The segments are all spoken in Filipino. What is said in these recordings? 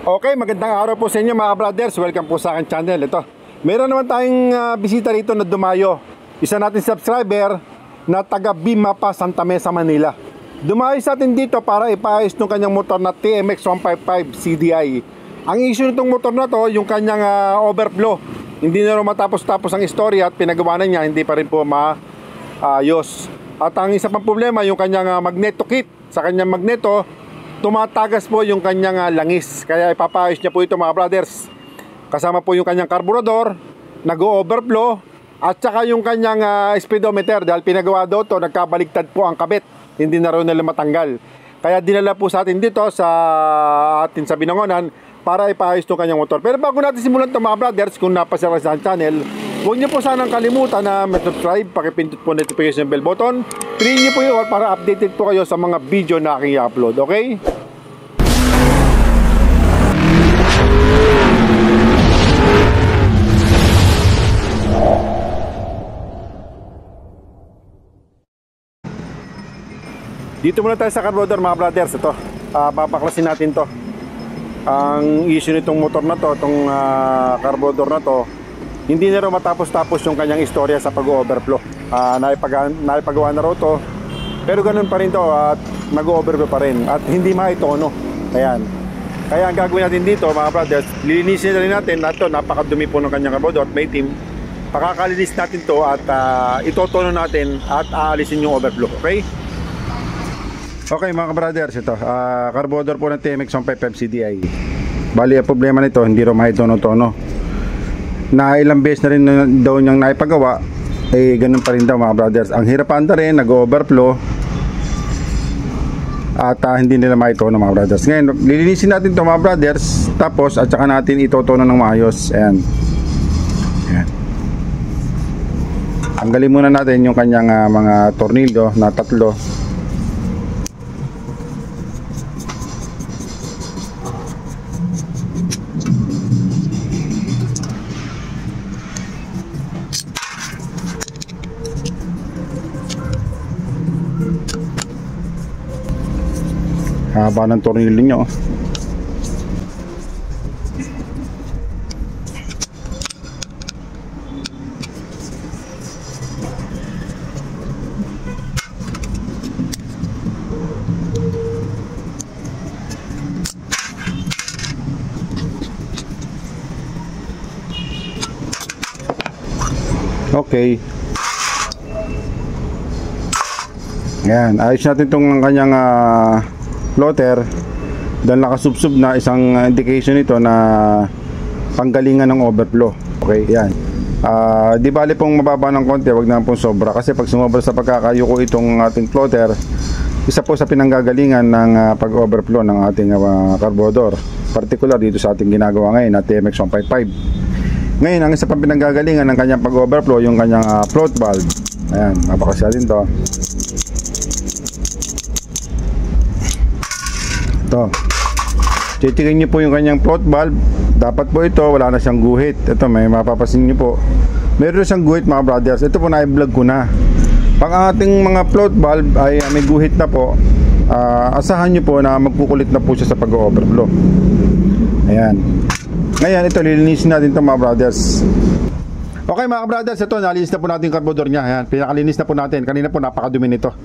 Okay, magandang araw po sa inyo mga brothers. Welcome po sa aking channel. Ito, meron naman tayong bisita rito na dumayo. Isa nating subscriber na taga Bimapa, Santa Mesa, Manila. Dumayo sa atin dito para ipaayos ng kanyang motor na TMX 155 CDI. Ang issue nitong motor na to, yung kanyang overflow. Hindi na rin matapos-tapos ang istorya at pinagawa na niya, hindi pa rin po maayos. At ang isa pang problema, yung kanyang magneto kit. Sa kanyang magneto, tumatagas po yung kanyang langis. Kaya ipapaayos niya po ito mga brothers. Kasama po yung kanyang karburador, nag-overflow, at saka yung kanyang speedometer. Dahil pinagawa daw to, nagkabaligtad po ang kabit. Hindi na rin nila matanggal. Kaya dinala po sa atin dito sa atin sa Binangonan para ipaayos itong kanyang motor. Pero bago natin simulan ito mga brothers, kung napasya sa channel, huwag niyo po sanang kalimutan na mag-subscribe, pakipindot po notification bell button. Piliin niyo po yun para updated po kayo sa mga video na aking i-upload, okay? Dito muna tayo sa carburetor mga brothers. Ito, papaklasin natin to. Ang issue nitong motor na to, itong carburetor na to, hindi na rin matapos-tapos yung kanyang istorya sa pag-overflow. Naipagawa na rin to, pero ganun pa rin to at nag-overflow pa rin at hindi maitono. Ayan. Kaya ang gagawin natin dito mga brothers, lilinisin na rin natin. Ito, napakadumi po ng kanyang carburetor at may team. Pakakalinis natin to at itotono natin at aalisin yung overflow. Okay? Okay mga brothers, ito carburetor po ng TMX 155 CDI. Bali ang problema nito, hindi rin maitono-tono. Na ilang beses na rin daw niyang naipagawa, ganun pa rin daw mga brothers. Ang hirapan na rin, nag-overflow at hindi nila maitono mga brothers. Ngayon, lilinisin natin ito mga brothers, tapos at saka natin itotono ng maayos. Ayan. Ayan. Tanggalin muna natin yung kanyang mga tornilyo na tatlo. Haba ng tornilyo nyo. Okay. Yan, ayos natin itong kanyang floater dahil nakasubsub na isang indication nito na panggalingan ng overflow. Okay, yan. Di bali pong mababa ng konti, wag na pong sobra kasi pag sumobra sa pagkakayuko itong ating floater, isa po sa pinanggagalingan ng pag-overflow ng ating carburetor, particular dito sa ating ginagawa ngayon na TMX 155. Ngayon, ang isa pang pinanggagalingan ng kanyang pag-overflow, yung kanyang float valve. Ayan, mapakasya din to. Ito, chichikin nyo po yung kanyang float valve. Dapat po ito, wala na siyang guhit. Ito, may mapapasin nyo po, meron siyang guhit mga brothers. Ito po, na-vlog ko na. Pag ating mga float valve ay may guhit na po, asahan nyo po na magkukulit na po siya sa pag-overflow. Ayan. Ngayon, ito, lilinisin natin ito mga brothers. Okay mga brothers, ito, nalinis na po natin yung carburetor niya. Ayan, pinakalinis na po natin. Kanina po, napakadumi nito.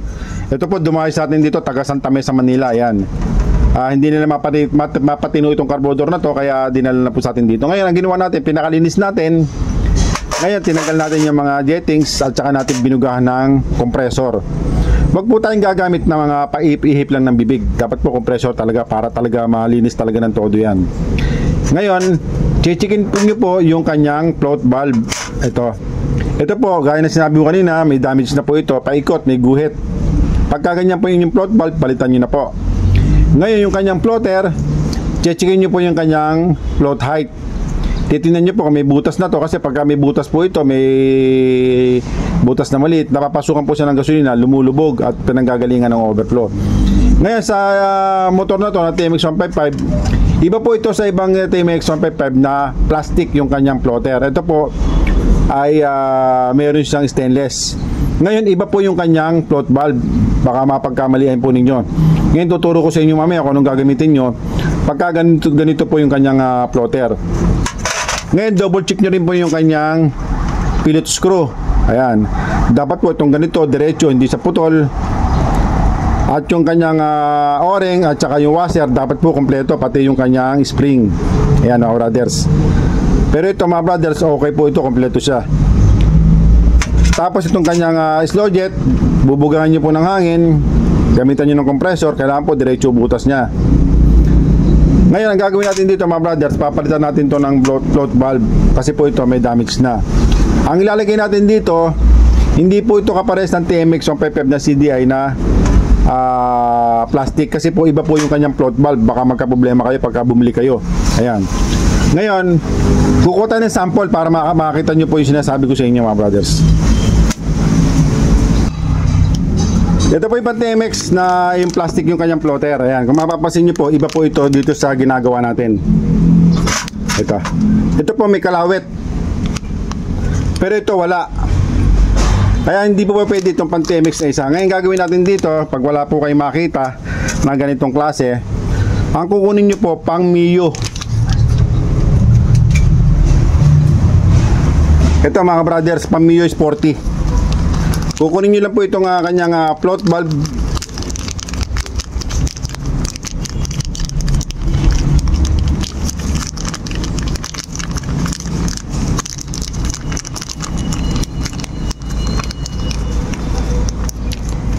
Ito po, dumayo sa atin dito, taga Santa Mesa, Manila. Ayan. Hindi nila mapatino itong carburetor na to, kaya dinala na po sa atin dito. Ngayon, ang ginawa natin, pinakalinis natin. Ngayon, tinanggal natin yung mga jettings at saka natin binugahan ng compressor. Wag po tayong gagamit ng mga paihip-ihip lang ng bibig. Dapat po compressor talaga para talaga malinis talaga ng todo yan. Ngayon, chichikin po nyo po yung kanyang float valve. Ito po, gaya na sinabi ko kanina, may damage na po ito, paikot, may guhit. Pagka ganyan po yung float valve, palitan nyo na po. Ngayon, yung kanyang floater, chichikin nyo po yung kanyang float height. Titingnan nyo po kung may butas na to, kasi pagka may butas po ito, may butas na maliit, napapasukan po siya ng gasolina, lumulubog at pinanggagalingan ng overflow. Ngayon, sa motor na to na TMX 155, iba po ito sa ibang TMX 155 na plastic yung kanyang floater. Ito po ay mayroon siyang stainless. Ngayon, iba po yung kanyang float valve. Baka mapagkamalian po ninyo. Ngayon, tuturo ko sa inyo mamaya kung anong gagamitin nyo pagka ganito po yung kanyang plotter. Ngayon, double check nyo rin po yung kanyang pilot screw. Ayan. Dapat po itong ganito, diretso, hindi sa putol. At yung kanyang o-ring at saka yung washer, dapat po kompleto, pati yung kanyang spring. Ayan mga brothers. Pero ito mga brothers, okay po ito, kompleto siya. Tapos itong kanyang slow jet, bubugahan nyo po ng hangin, gamitan nyo ng compressor, kailangan po diretso butas nya. Ngayon, ang gagawin natin dito mga brothers, papalitan natin to ng float valve kasi po ito may damage na. Ang ilalagay natin dito, hindi po ito kapares ng TMX 155 na CDI na plastic, kasi po iba po yung kanyang float valve, baka magka-problema kayo pagka bumili kayo. Ayan. Ngayon, kukuha tayo ng sample para makakita nyo po yung sinasabi ko sa inyo mga brothers. Ito po yung TMX na yung plastic yung kanyang floater. Ayan, kung mapapansin nyo po, iba po ito dito sa ginagawa natin. Ito po may kalawit, pero ito wala. Kaya hindi po pwede itong TMX na isa. Ngayon gagawin natin dito, pag wala po kayo makita na ganitong klase, ang kukunin nyo po pang Mio. Ito mga brothers, pang Mio Sporty. Kukunin nyo lang po itong kanyang float valve.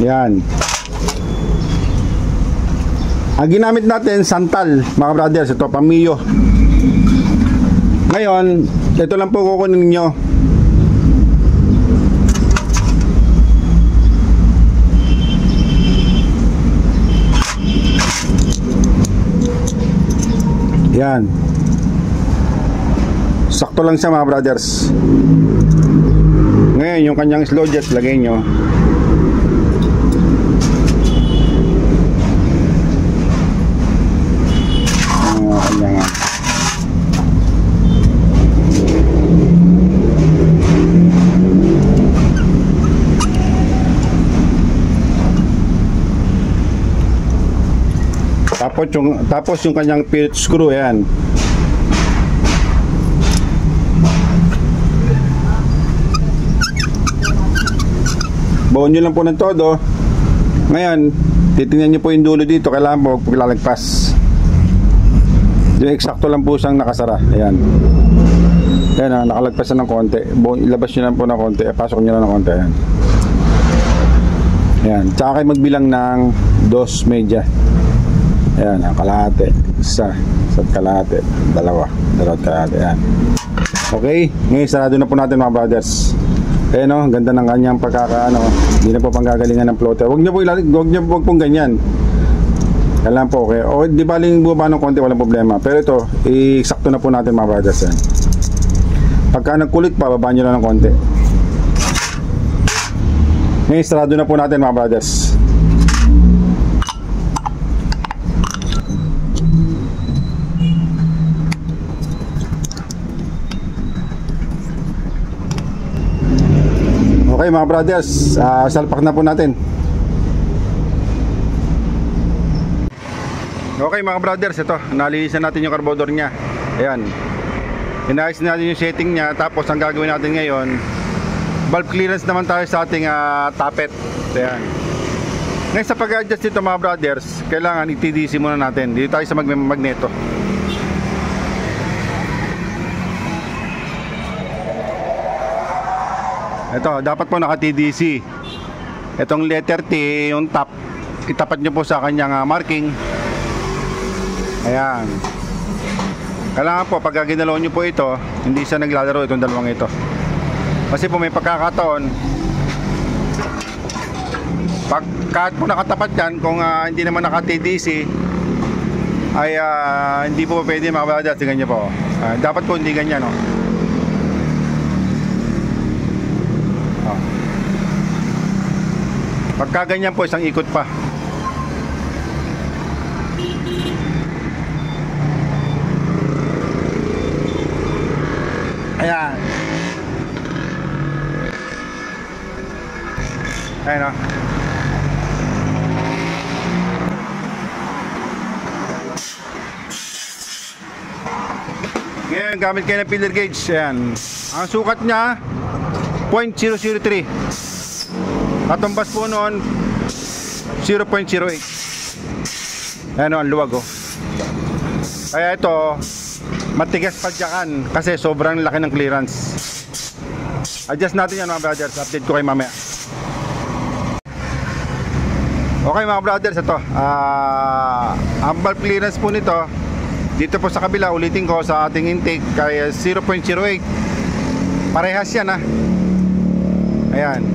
Yan. Ang ginamit natin, santal mga brothers, ito pang Mio. Ngayon, ito lang po kukunin nyo. Yan. Sakto lang siya mga brothers. Ngayon yung kanyang slow jet, lagay nyo. Kanyang tapos yung kanyang pilot screw, yan. Baon nyo lang po ng todo. Ngayon, titingnan nyo po yung dulo dito, kailangan po paglalagpas. Yung eksakto lang po siyang nakasara. Ayan. Ayan, nakalagpas na ng konti. Ilabas nyo lang po ng konti, pasok nyo lang ng konti. Ayan. Ayan. Tsaka kayo magbilang ng 2 media. Ayan, ang kalahati. Isa't kalahati. Dalawa't kalahati. Ayan. Okay, ngayon sarado na po natin mga brothers. Ayan o, ganda ng kanyang pagkakaano. Hindi na po panggagalingan ng floater. Huwag nyo pong ganyan. Kailangan po okay. O di baling bumaba ng konti, walang problema. Pero ito, eksakto na po natin mga brothers. Yan. Pagka nagkulit pa, babaan nyo lang ng konti. Ngayon sarado na po natin mga brothers. Okay mga brothers, salpak na po natin. Okay mga brothers, ito, nalinisan natin yung carburetor nya. Ayan, inayos natin yung setting nya. Tapos ang gagawin natin ngayon, valve clearance naman tayo sa ating tappet. Ayan. Ngayon sa pag-adjust dito mga brothers, kailangan i-TDC muna natin. Dito tayo sa magneto. Ito, dapat po naka-TDC. Itong letter T, yung top, itapat nyo po sa kanyang marking. Ayan. Kailangan po, pag ginalaw nyo po ito, hindi siya naglalaro itong dalawang ito. Kasi po may pagkakataon, kahit po nakatapat yan, kung hindi naman naka-TDC, ay hindi po pwede makabala. Tingnan nyo po. Dapat po hindi ganyan, no? Pagka ganyan po, isang ikot pa. Ayan. Ayan o. Ngayon, gamit kayo ng filler gauge. Ayan. Ang sukat niya, 0.003. Katumbas po noon, 0.08. Ayan o, ang luwag oh. Kaya ito, matigas padyakan kasi sobrang laki ng clearance. Adjust natin yan mga brothers. Update ko kayo mamaya. Okay mga brothers, ito ang valve clearance po nito dito po sa kabila, ulitin ko sa ating intake kaya 0.08. Parehas yan ha. Ayan.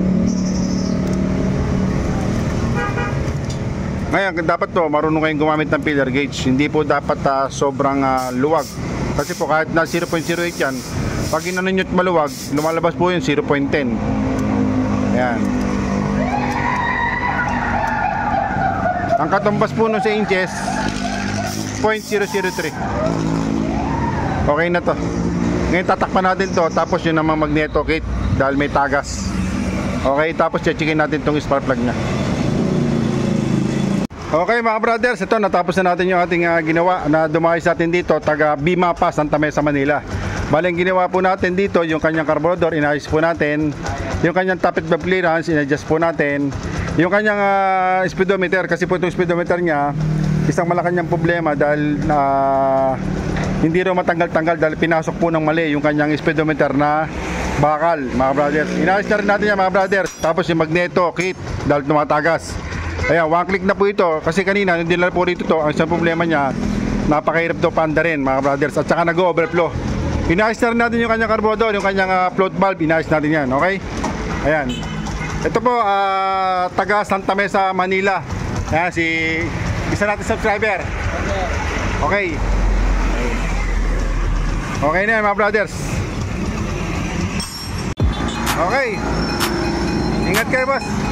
Ngayon dapat to marunong kayong gumamit ng filler gauge. Hindi po dapat sobrang luwag. Kasi po kahit na 0.08 yan, pag inanon nyo maluwag, lumalabas po yung 0.10. Ayan. Ang katumbas po nun sa inches 0.003. Okay na to. Ngayon tatakpan natin to. Tapos yun namang magneto kit dahil may tagas. Okay, tapos checkin natin tong spark plug nya. Okay mga brothers, ito natapos na natin yung ating ginawa na dumayo sa atin dito, taga Bimapa, Santa Mesa, Manila. Bali ang ginawa po natin dito, yung kanyang carburetor, inayos po natin. Yung kanyang tappet valve clearance, inadjust po natin. Yung kanyang speedometer, kasi po itong speedometer nya, isang malakanyang problema dahil hindi raw matanggal-tanggal dahil pinasok po ng mali yung kanyang speedometer na bakal mga brothers. Inayos na rin natin yan mga brothers. Tapos yung magneto kit dahil tumatagas. Ayan, one click na po ito kasi kanina hindi na po rito to. Ang isang problema nya, napakahirap to paanda rin mga brothers at saka nag-overflow. Inayos na rin natin yung kanyang carburetor, yung kanyang float valve, inayos natin yan, okay? Ayan. Ito po, taga Santa Mesa, Manila. Ayan, si isa natin subscriber. Okay. Okay na yan mga brothers. Okay. Ingat kayo boss.